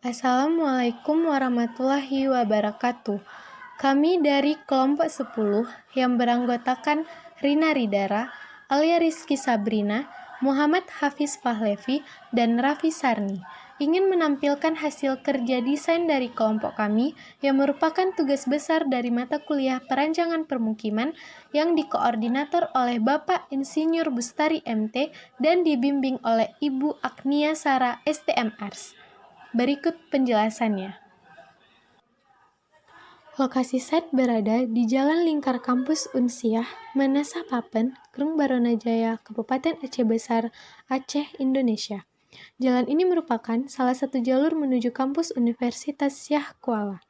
Assalamualaikum warahmatullahi wabarakatuh. Kami dari kelompok 10 yang beranggotakan Rina Ridara, Alia Rizky Sabrina, Muhammad Hafiz Pahlevi, dan Raffi Sarni ingin menampilkan hasil kerja desain dari kelompok kami yang merupakan tugas besar dari mata kuliah perancangan permukiman yang dikoordinator oleh Bapak Insinyur Bustari MT dan dibimbing oleh Ibu Agnia Sara STM Ars. Berikut penjelasannya. Lokasi set berada di Jalan Lingkar Kampus Unsiah, Manasa Papen, Krung Baronajaya, Kabupaten Aceh Besar, Aceh, Indonesia. Jalan ini merupakan salah satu jalur menuju kampus Universitas Syah Kuala.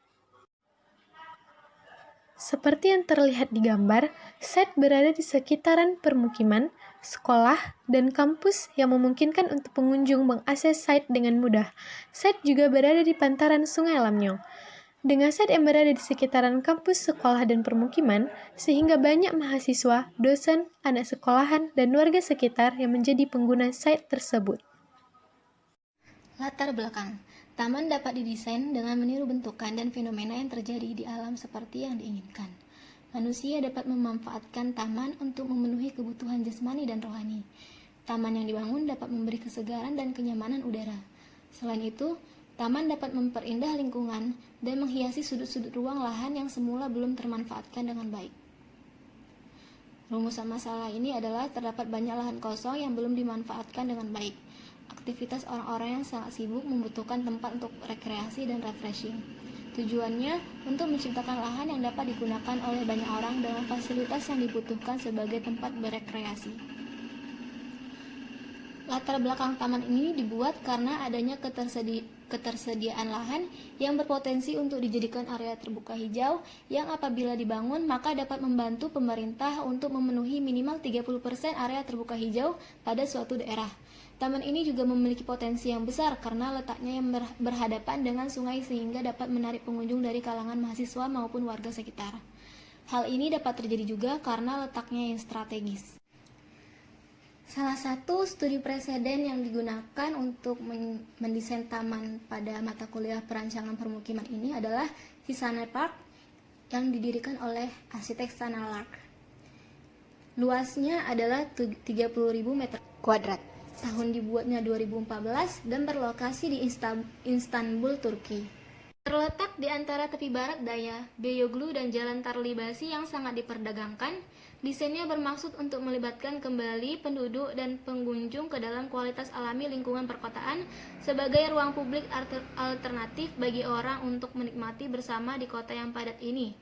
Seperti yang terlihat di gambar, set berada di sekitaran permukiman, sekolah, dan kampus yang memungkinkan untuk pengunjung mengakses site dengan mudah. Set juga berada di pantaran Sungai Lamnyong. Dengan set yang berada di sekitaran kampus, sekolah, dan permukiman, sehingga banyak mahasiswa, dosen, anak sekolahan, dan warga sekitar yang menjadi pengguna site tersebut. Latar belakang. Taman dapat didesain dengan meniru bentukan dan fenomena yang terjadi di alam seperti yang diinginkan. Manusia dapat memanfaatkan taman untuk memenuhi kebutuhan jasmani dan rohani. Taman yang dibangun dapat memberi kesegaran dan kenyamanan udara. Selain itu, taman dapat memperindah lingkungan dan menghiasi sudut-sudut ruang lahan yang semula belum termanfaatkan dengan baik. Rumusan masalah ini adalah terdapat banyak lahan kosong yang belum dimanfaatkan dengan baik. Aktivitas orang-orang yang sangat sibuk membutuhkan tempat untuk rekreasi dan refreshing. Tujuannya untuk menciptakan lahan yang dapat digunakan oleh banyak orang dengan fasilitas yang dibutuhkan sebagai tempat berekreasi. Latar belakang taman ini dibuat karena adanya ketersediaan lahan yang berpotensi untuk dijadikan area terbuka hijau yang apabila dibangun maka dapat membantu pemerintah untuk memenuhi minimal 30% area terbuka hijau pada suatu daerah. Taman ini juga memiliki potensi yang besar karena letaknya yang berhadapan dengan sungai sehingga dapat menarik pengunjung dari kalangan mahasiswa maupun warga sekitar. Hal ini dapat terjadi juga karena letaknya yang strategis. Salah satu studi preseden yang digunakan untuk mendesain taman pada mata kuliah perancangan permukiman ini adalah Hisane Park yang didirikan oleh arsitek Sana Lark. Luasnya adalah 30.000 meter kuadrat. Tahun dibuatnya 2014 dan berlokasi di Istanbul, Turki. Terletak di antara tepi barat daya Beyoglu dan Jalan Tarlibasi yang sangat diperdagangkan, desainnya bermaksud untuk melibatkan kembali penduduk dan pengunjung ke dalam kualitas alami lingkungan perkotaan sebagai ruang publik alternatif bagi orang untuk menikmati bersama di kota yang padat ini.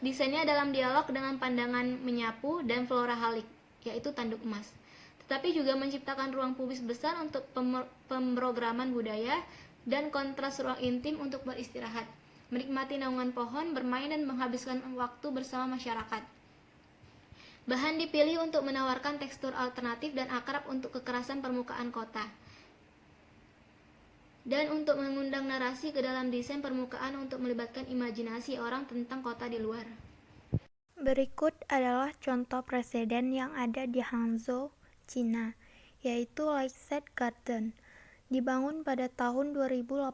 Desainnya dalam dialog dengan pandangan menyapu dan flora halik, yaitu tanduk emas. Tetapi juga menciptakan ruang publik besar untuk pemrograman budaya dan kontras ruang intim untuk beristirahat, menikmati naungan pohon, bermain, dan menghabiskan waktu bersama masyarakat. Bahan dipilih untuk menawarkan tekstur alternatif dan akrab untuk kekerasan permukaan kota, dan untuk mengundang narasi ke dalam desain permukaan untuk melibatkan imajinasi orang tentang kota di luar. Berikut adalah contoh preseden yang ada di Hangzhou, Cina, yaitu Lakeside Garden. Dibangun pada tahun 2018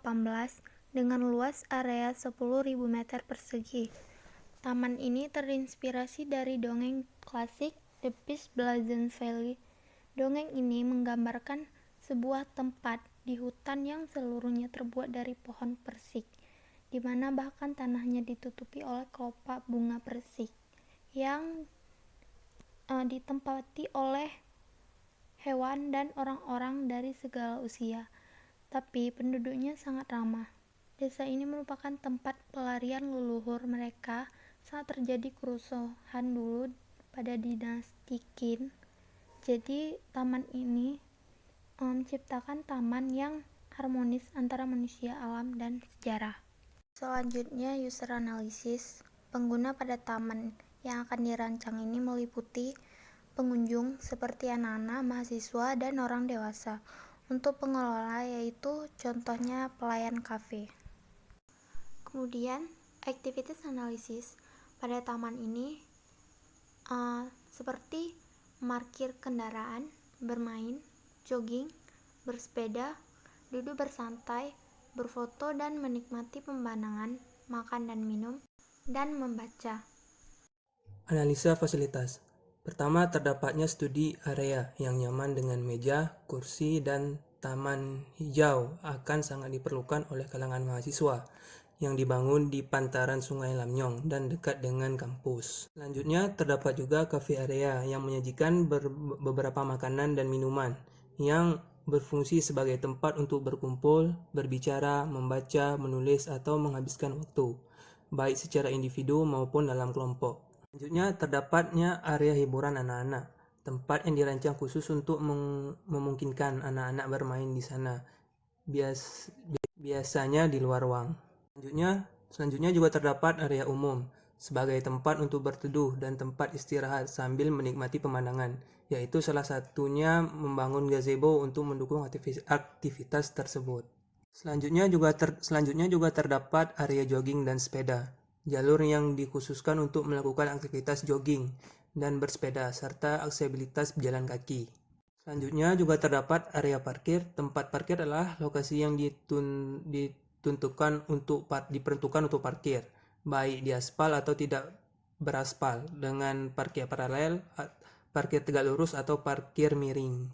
dengan luas area 10.000 meter persegi. Taman ini terinspirasi dari dongeng klasik The Peace Blossom Valley. Dongeng ini menggambarkan sebuah tempat di hutan yang seluruhnya terbuat dari pohon persik, di mana bahkan tanahnya ditutupi oleh kelopak bunga persik yang ditempati oleh hewan dan orang-orang dari segala usia, tapi penduduknya sangat ramah. Desa ini merupakan tempat pelarian leluhur mereka saat terjadi kerusuhan dulu pada dinasti Qin. Jadi taman ini menciptakan taman yang harmonis antara manusia, alam, dan sejarah. Selanjutnya, user analysis. Pengguna pada taman yang akan dirancang ini meliputi pengunjung seperti anak-anak, mahasiswa, dan orang dewasa. Untuk pengelola yaitu contohnya pelayan kafe. Kemudian, activities analysis. Pada taman ini seperti parkir kendaraan, bermain, jogging, bersepeda, duduk bersantai, berfoto dan menikmati pemandangan, makan dan minum, dan membaca. Analisa fasilitas. Pertama, terdapatnya studi area yang nyaman dengan meja, kursi, dan taman hijau akan sangat diperlukan oleh kalangan mahasiswa yang dibangun di pantaran Sungai Lamnyong dan dekat dengan kampus. Selanjutnya, terdapat juga cafe area yang menyajikan beberapa makanan dan minuman yang berfungsi sebagai tempat untuk berkumpul, berbicara, membaca, menulis, atau menghabiskan waktu, baik secara individu maupun dalam kelompok. Selanjutnya, terdapatnya area hiburan anak-anak, tempat yang dirancang khusus untuk memungkinkan anak-anak bermain di sana, biasanya di luar ruang. Selanjutnya juga terdapat area umum, sebagai tempat untuk berteduh dan tempat istirahat sambil menikmati pemandangan, yaitu salah satunya membangun gazebo untuk mendukung aktivitas tersebut. Selanjutnya juga terdapat area jogging dan sepeda, jalur yang dikhususkan untuk melakukan aktivitas jogging dan bersepeda, serta aksesibilitas pejalan kaki. Selanjutnya juga terdapat area parkir. Tempat parkir adalah lokasi yang diperuntukkan untuk parkir, baik di aspal atau tidak beraspal, dengan parkir paralel, parkir tegak lurus, atau parkir miring.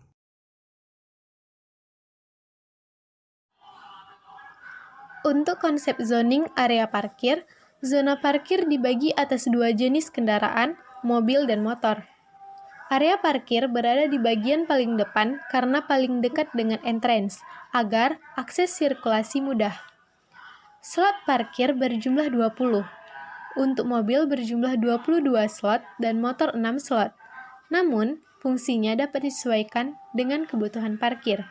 Untuk konsep zoning area parkir, zona parkir dibagi atas dua jenis kendaraan, mobil dan motor. Area parkir berada di bagian paling depan karena paling dekat dengan entrance, agar akses sirkulasi mudah. Slot parkir berjumlah 20. Untuk mobil berjumlah 22 slot dan motor 6 slot. Namun, fungsinya dapat disesuaikan dengan kebutuhan parkir.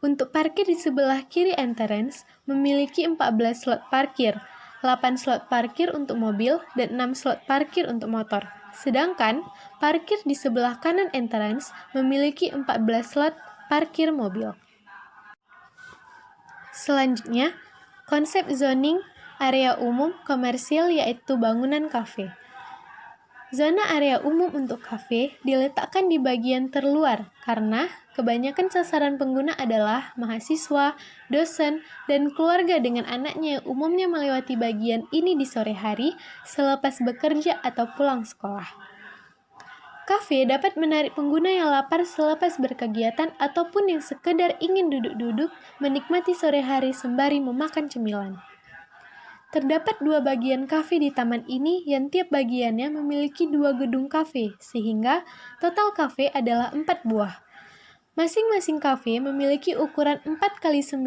Untuk parkir di sebelah kiri entrance memiliki 14 slot parkir, 8 slot parkir untuk mobil, dan 6 slot parkir untuk motor. Sedangkan, parkir di sebelah kanan entrance memiliki 14 slot parkir mobil. Selanjutnya, konsep zoning area umum komersil yaitu bangunan kafe. Zona area umum untuk kafe diletakkan di bagian terluar karena kebanyakan sasaran pengguna adalah mahasiswa, dosen, dan keluarga dengan anaknya yang umumnya melewati bagian ini di sore hari selepas bekerja atau pulang sekolah. Kafe dapat menarik pengguna yang lapar selepas berkegiatan ataupun yang sekedar ingin duduk-duduk menikmati sore hari sembari memakan cemilan. Terdapat 2 bagian kafe di taman ini yang tiap bagiannya memiliki 2 gedung kafe, sehingga total kafe adalah 4 buah. Masing-masing kafe memiliki ukuran 4x9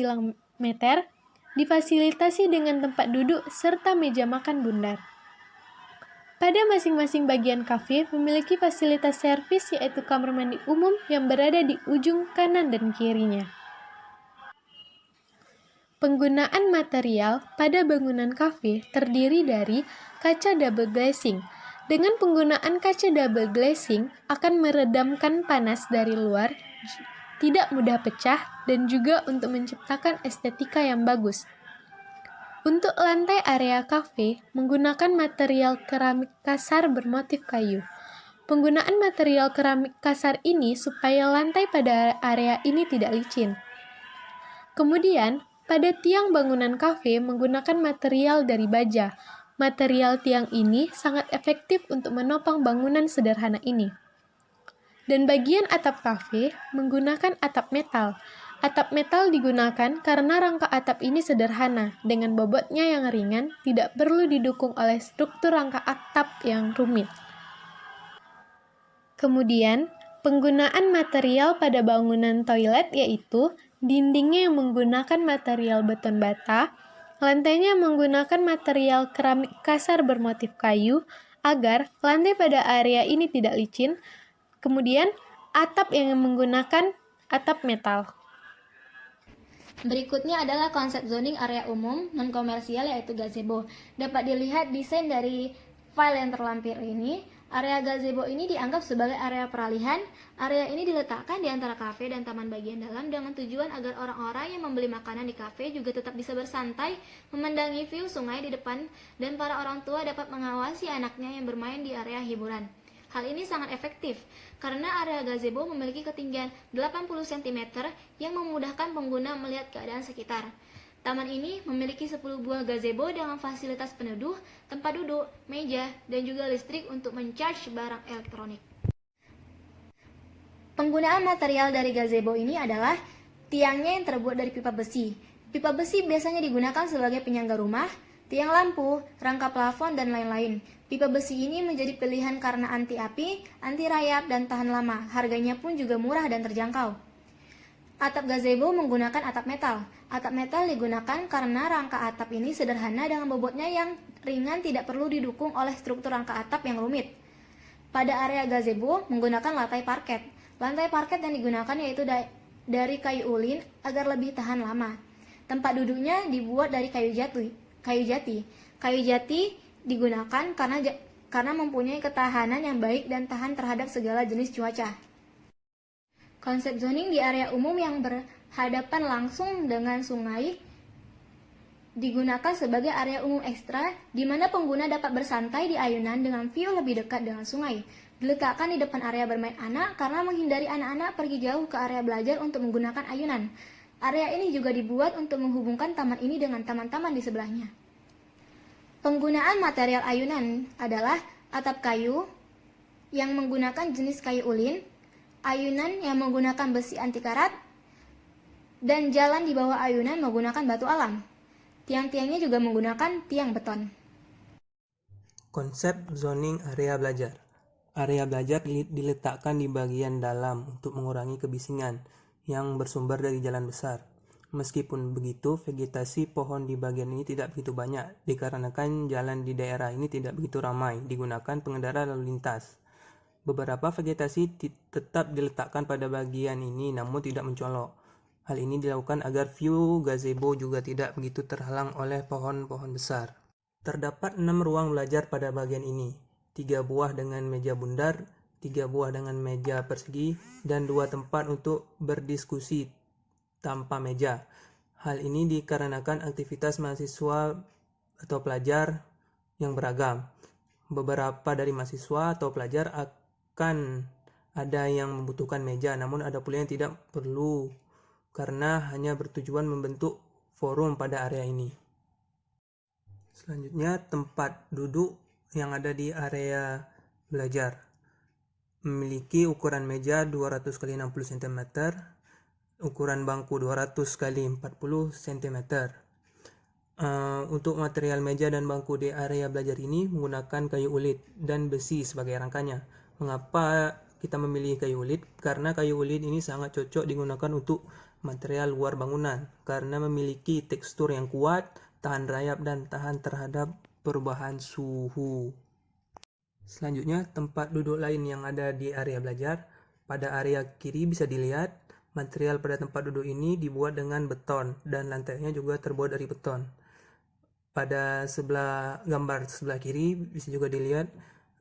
meter, difasilitasi dengan tempat duduk serta meja makan bundar. Pada masing-masing bagian kafe memiliki fasilitas servis yaitu kamar mandi umum yang berada di ujung kanan dan kirinya. Penggunaan material pada bangunan kafe terdiri dari kaca double glazing. Dengan penggunaan kaca double glazing akan meredamkan panas dari luar, tidak mudah pecah, dan juga untuk menciptakan estetika yang bagus. Untuk lantai area kafe menggunakan material keramik kasar bermotif kayu. Penggunaan material keramik kasar ini supaya lantai pada area ini tidak licin. Kemudian, pada tiang bangunan kafe menggunakan material dari baja. Material tiang ini sangat efektif untuk menopang bangunan sederhana ini. Dan bagian atap kafe menggunakan atap metal. Atap metal digunakan karena rangka atap ini sederhana, dengan bobotnya yang ringan, tidak perlu didukung oleh struktur rangka atap yang rumit. Kemudian, penggunaan material pada bangunan toilet yaitu dindingnya yang menggunakan material beton bata, lantainya menggunakan material keramik kasar bermotif kayu agar lantai pada area ini tidak licin. Kemudian, atap yang menggunakan atap metal. Berikutnya adalah konsep zoning area umum non-komersial yaitu gazebo. Dapat dilihat desain dari file yang terlampir ini. Area gazebo ini dianggap sebagai area peralihan. Area ini diletakkan di antara kafe dan taman bagian dalam dengan tujuan agar orang-orang yang membeli makanan di kafe juga tetap bisa bersantai, memandangi view sungai di depan, dan para orang tua dapat mengawasi anaknya yang bermain di area hiburan. Hal ini sangat efektif karena area gazebo memiliki ketinggian 80 cm yang memudahkan pengguna melihat keadaan sekitar. Taman ini memiliki 10 buah gazebo dengan fasilitas peneduh, tempat duduk, meja, dan juga listrik untuk mencharge barang elektronik. Penggunaan material dari gazebo ini adalah tiangnya yang terbuat dari pipa besi. Pipa besi biasanya digunakan sebagai penyangga rumah, tiang lampu, rangka plafon, dan lain-lain. Pipa besi ini menjadi pilihan karena anti api, anti rayap, dan tahan lama. Harganya pun juga murah dan terjangkau. Atap gazebo menggunakan atap metal. Atap metal digunakan karena rangka atap ini sederhana dengan bobotnya yang ringan, tidak perlu didukung oleh struktur rangka atap yang rumit. Pada area gazebo menggunakan lantai parket. Lantai parket yang digunakan yaitu dari kayu ulin agar lebih tahan lama. Tempat duduknya dibuat dari kayu jati. Kayu jati digunakan karena mempunyai ketahanan yang baik dan tahan terhadap segala jenis cuaca. Konsep zoning di area umum yang berhadapan langsung dengan sungai digunakan sebagai area umum ekstra di mana pengguna dapat bersantai di ayunan dengan view lebih dekat dengan sungai. Diletakkan di depan area bermain anak karena menghindari anak-anak pergi jauh ke area belajar untuk menggunakan ayunan. Area ini juga dibuat untuk menghubungkan taman ini dengan taman-taman di sebelahnya. Penggunaan material ayunan adalah atap kayu yang menggunakan jenis kayu ulin, ayunan yang menggunakan besi anti karat, dan jalan di bawah ayunan menggunakan batu alam. Tiang-tiangnya juga menggunakan tiang beton. Konsep zoning area belajar. Area belajar diletakkan di bagian dalam untuk mengurangi kebisingan yang bersumber dari jalan besar. Meskipun begitu, vegetasi pohon di bagian ini tidak begitu banyak, dikarenakan jalan di daerah ini tidak begitu ramai digunakan pengendara lalu lintas. Beberapa vegetasi tetap diletakkan pada bagian ini namun tidak mencolok. Hal ini dilakukan agar view gazebo juga tidak begitu terhalang oleh pohon-pohon besar. Terdapat 6 ruang belajar pada bagian ini, 3 buah dengan meja bundar, 3 buah dengan meja persegi, dan 2 tempat untuk berdiskusi tanpa meja. Hal ini dikarenakan aktivitas mahasiswa atau pelajar yang beragam. Beberapa dari mahasiswa atau pelajar akan ada yang membutuhkan meja, namun ada pula yang tidak perlu karena hanya bertujuan membentuk forum pada area ini. Selanjutnya, tempat duduk yang ada di area belajar memiliki ukuran meja 200 x 60 cm, ukuran bangku 200 x 40 cm. Untuk material meja dan bangku di area belajar ini menggunakan kayu ulit dan besi sebagai rangkanya. Mengapa kita memilih kayu ulit? Karena kayu ulit ini sangat cocok digunakan untuk material luar bangunan karena memiliki tekstur yang kuat, tahan rayap, dan tahan terhadap perubahan suhu. Selanjutnya, tempat duduk lain yang ada di area belajar. Pada area kiri bisa dilihat material pada tempat duduk ini dibuat dengan beton dan lantainya juga terbuat dari beton. Pada gambar sebelah kiri bisa juga dilihat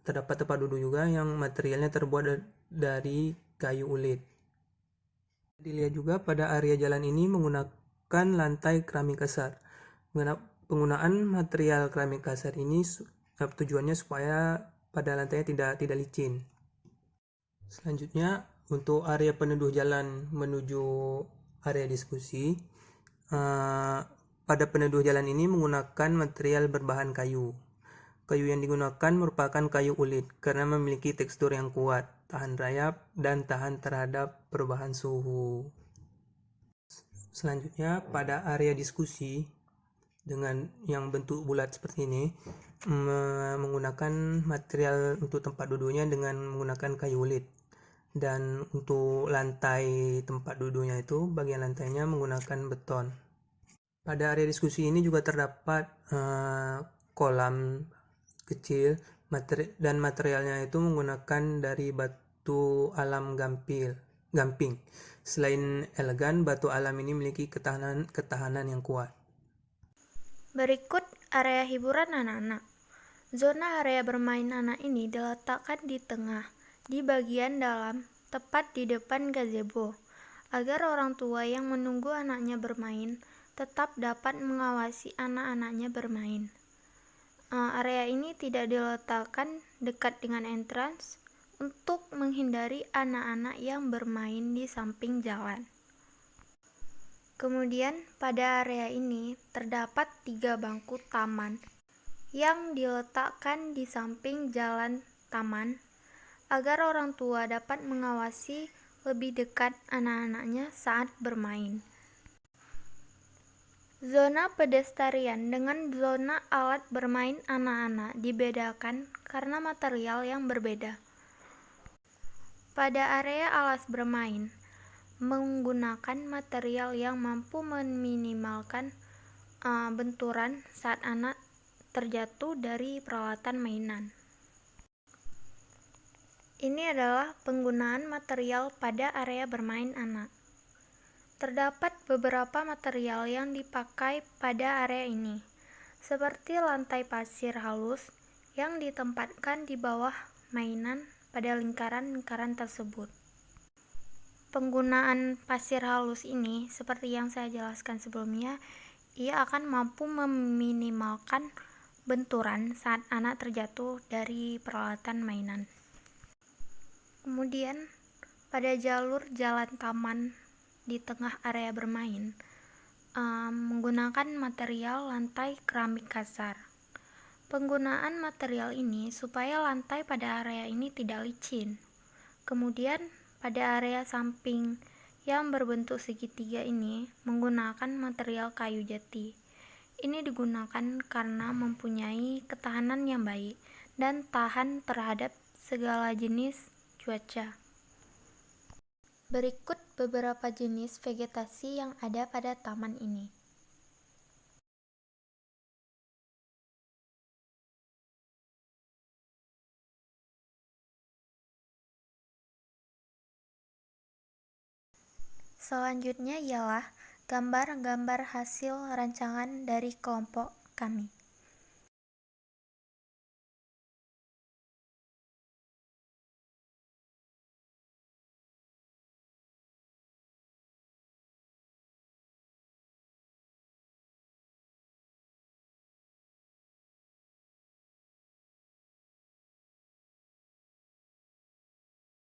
terdapat tempat duduk juga yang materialnya terbuat dari kayu ulit. Dilihat juga pada area jalan ini menggunakan lantai keramik kasar. Penggunaan material keramik kasar ini tujuannya supaya pada lantainya tidak licin. Selanjutnya, untuk area peneduh jalan menuju area diskusi, pada peneduh jalan ini menggunakan material berbahan kayu. Kayu yang digunakan merupakan kayu ulit karena memiliki tekstur yang kuat, tahan rayap, dan tahan terhadap perubahan suhu. Selanjutnya, pada area diskusi dengan yang bentuk bulat seperti ini, menggunakan material untuk tempat duduknya dengan menggunakan kayu ulit. Dan untuk lantai tempat duduknya itu, bagian lantainya menggunakan beton. Pada area diskusi ini juga terdapat kolam kecil dan materialnya itu menggunakan dari batu alam gamping. Selain elegan, batu alam ini memiliki ketahanan yang kuat. Berikut area hiburan anak-anak. Zona area bermain anak ini diletakkan di tengah, di bagian dalam, tepat di depan gazebo, agar orang tua yang menunggu anaknya bermain tetap dapat mengawasi anak-anaknya bermain. Area ini tidak diletakkan dekat dengan entrance untuk menghindari anak-anak yang bermain di samping jalan. Kemudian pada area ini terdapat 3 bangku taman yang diletakkan di samping jalan taman agar orang tua dapat mengawasi lebih dekat anak-anaknya saat bermain. Zona pedestrian dengan zona alat bermain anak-anak dibedakan karena material yang berbeda. Pada area alas bermain, menggunakan material yang mampu meminimalkan benturan saat anak terjatuh dari peralatan mainan. Ini adalah penggunaan material pada area bermain anak. Terdapat beberapa material yang dipakai pada area ini, seperti lantai pasir halus yang ditempatkan di bawah mainan pada lingkaran-lingkaran tersebut. Penggunaan pasir halus ini, seperti yang saya jelaskan sebelumnya, ia akan mampu meminimalkan benturan saat anak terjatuh dari peralatan mainan. Kemudian, pada jalur jalan taman di tengah area bermain, menggunakan material lantai keramik kasar. Penggunaan material ini supaya lantai pada area ini tidak licin. Kemudian, pada area samping yang berbentuk segitiga ini menggunakan material kayu jati. Ini digunakan karena mempunyai ketahanan yang baik dan tahan terhadap segala jenis cuaca. Berikut beberapa jenis vegetasi yang ada pada taman ini. Selanjutnya ialah gambar-gambar hasil rancangan dari kelompok kami.